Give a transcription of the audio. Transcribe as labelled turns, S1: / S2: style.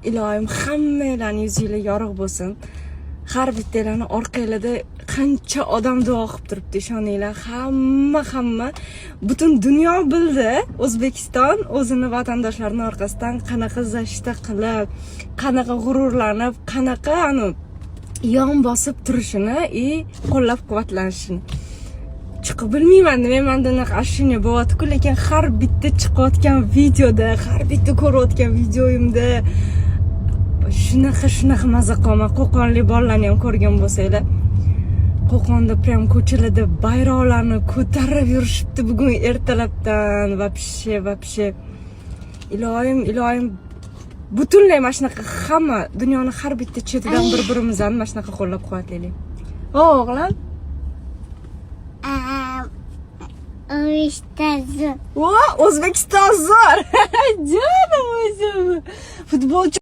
S1: Ilohim hammanglarning yuzinglar yorug' bo'lsin. Har bittanglarni orqanglarda qancha odam duo qilib turibdi, ishoninglar. Hamma butun dunyo bildi. O'zbekiston o'zini vatandoshlarining orqasidan qanaqa zashta qilib, qanaqa g'ururlanib, qanaqa yon bosib turishini qo'llab-quvvatlanishini. Chiqib bilmayman, men bunaqa ashuna bo'lyapti-ku, lekin har bitta chiqayotgan videoda, har bitta ko'rayotgan videoyimda shunaqa maza qilaman. Qo'qonlik bolalarni ham ko'rgan bo'lsanglar, Qo'qonda prям ko'chalarda bayroqlarni ko'tarib yurishibdi bugun ertalabdan. Вообще. Ilohim butunlay mana shunaqa hamma dunyoning har bitta chetidan bir-birimizni mana shunaqa qo'llab-quvvatlaylik. O'g'lim. O'zbekiston zo'r. Jonim o'zim. Futbolchi